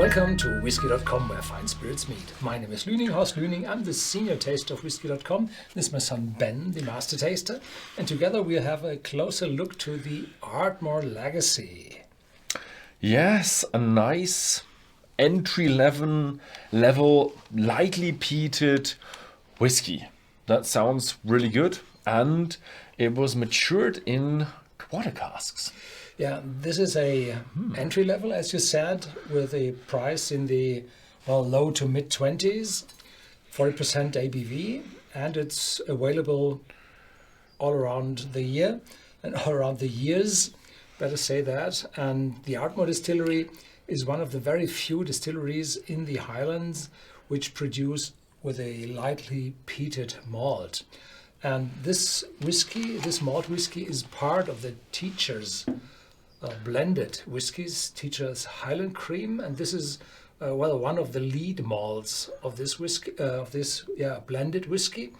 Welcome to Whisky.com, where fine spirits meet. My name is Lüning, Horst Lüning. I'm the senior taster of Whisky.com. This is my son Ben, the master taster. And together we'll have a closer look to the Ardmore Legacy. Yes, a nice entry-level, lightly peated whiskey. That sounds really good. And it was matured in water casks. Yeah, this is a entry level, as you said, with a price in the low to mid 20s, 40% ABV, and it's available all around the year and all around the years, better say that. And the Ardmore Distillery is one of the very few distilleries in the Highlands which produce with a lightly peated malt. And this whiskey, this malt whiskey, is part of the Teacher's blended whiskies, Teacher's Highland Cream, and this is one of the lead malts of this whiskey, blended whiskey.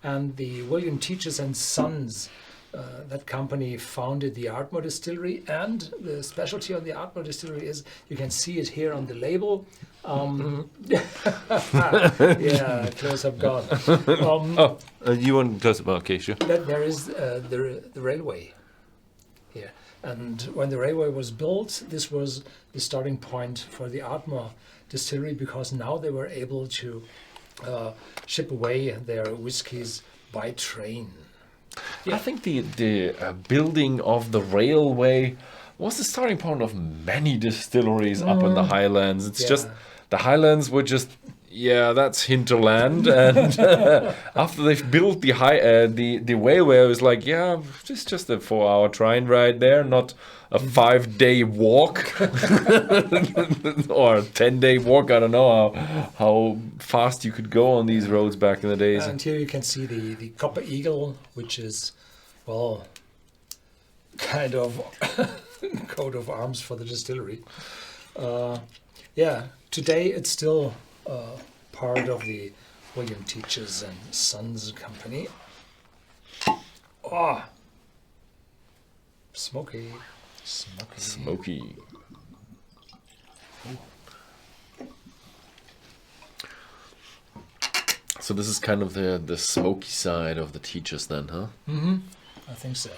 And the William Teachers and Sons, that company founded the Ardmore Distillery, and the specialty on the Ardmore Distillery is you can see it here on the label. Yeah, close up gone. You want close up? Okay, sure. That there is the railway here. And when the railway was built, this was the starting point for the Ardmore Distillery, because now they were able to ship away their whiskies by train. Yeah. I think the building of the railway was the starting point of many distilleries up in the Highlands. It's just the Highlands were just that's hinterland, and after they've built the railway, it was like it's just a 4-hour train ride there, not a 5-day walk or a 10-day walk. I don't know how fast you could go on these roads back in the days. And here you can see the Copper Eagle, which is kind of coat of arms for the distillery. Today it's still part of the William Teachers and Sons company. Oh, smoky. So this is kind of the smoky side of the Teachers then, huh? Mm-hmm. I think so.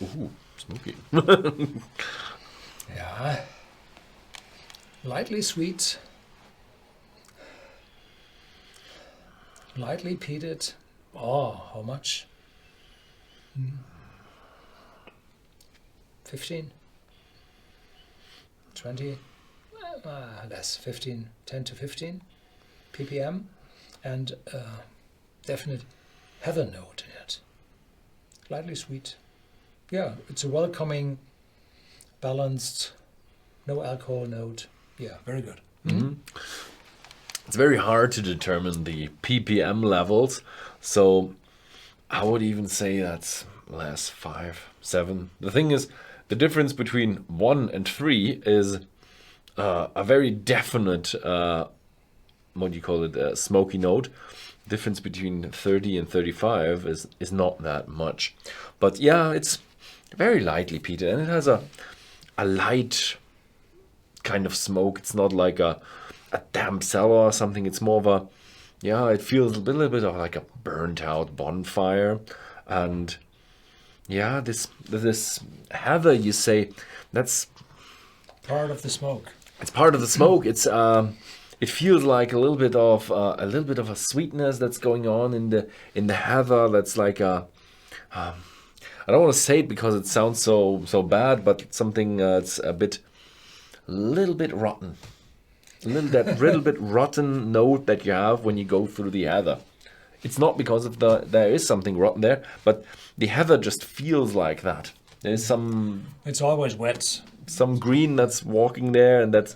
Ooh, smoky. Yeah. Lightly sweet. Lightly peated. Oh, how much? 15? 20? Less. 15. 10 to 15 ppm. And definite heather note in it. Lightly sweet. Yeah, it's a welcoming, balanced, no alcohol note. Yeah, very good. Mm-hmm. It's very hard to determine the ppm levels, so I would even say that's less 5, 7. The thing is, the difference between 1 and 3 is a very definite, smoky note. Difference between 30 and 35 is not that much. But yeah, it's very lightly peated, and it has a light kind of smoke. It's not like a damp cellar or something. It's more of it feels a little bit of like a burnt out bonfire. And this heather, you say, that's part of the smoke. It's part of the smoke. It's it feels like a little bit of a sweetness that's going on in the heather. That's like I don't want to say it because it sounds so bad, but it's something that's a little bit rotten. Little bit rotten note that you have when you go through the heather. It's not because of there is something rotten there, but the heather just feels like that. There's it's always wet. Some green that's walking there, and that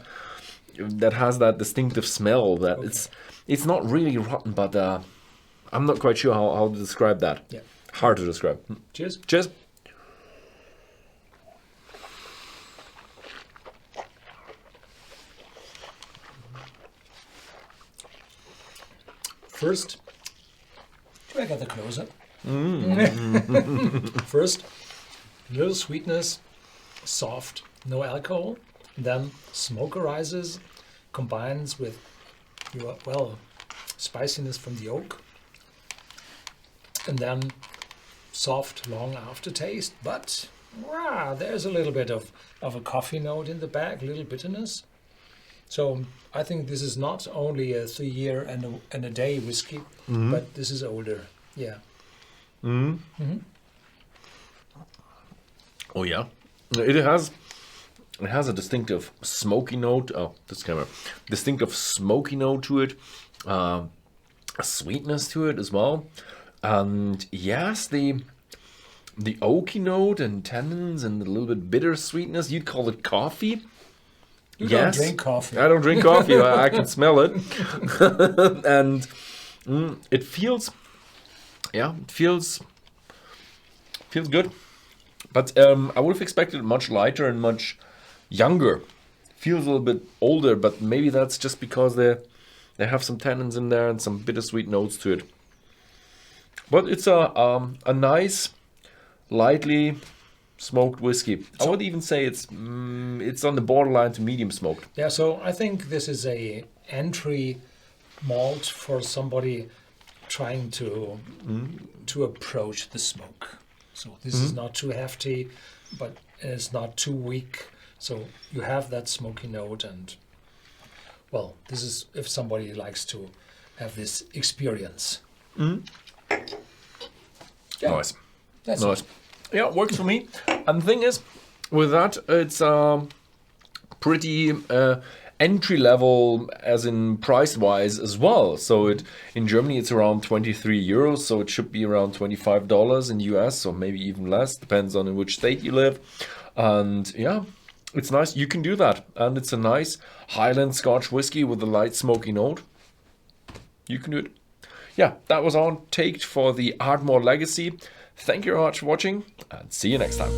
has that distinctive smell. That it's not really rotten, but I'm not quite sure how to describe that. Yeah. Hard to describe. Cheers. Cheers. First, do I get the close up? First, little sweetness, soft, no alcohol. Then smoke arises, combines with your, well, spiciness from the oak. And then soft, long aftertaste. But there's a little bit of a coffee note in the back, a little bitterness. So I think this is not only a 3 year and a day whiskey, but this is older. Yeah. Oh yeah, it has a distinctive smoky note. Oh, this camera, distinctive smoky note to it, a sweetness to it as well, and yes, the oaky note and tannins and a little bit bitter sweetness. You'd call it coffee. You don't drink coffee. I don't drink coffee. I can smell it, and it feels, it feels good. But I would have expected it much lighter and much younger. Feels a little bit older, but maybe that's just because they have some tannins in there and some bittersweet notes to it. But it's a nice, lightly smoked whiskey. I would even say it's on the borderline to medium smoked. Yeah, so I think this is a entry malt for somebody trying to approach the smoke. So this is not too hefty, but it's not too weak. So you have that smoky note, and well, this is if somebody likes to have this experience. Yeah, Nice. that's Nice. it. Yeah, works for me. And the thing is, with that, it's pretty entry level, as in price wise as well. So in Germany it's around 23 euros, so it should be around $25 in US, or maybe even less, depends on in which state you live. And yeah, it's nice. You can do that, and it's a nice Highland Scotch whiskey with a light smoky note. You can do it. Yeah, that was our take for the Ardmore Legacy. Thank you very much for watching, and see you next time.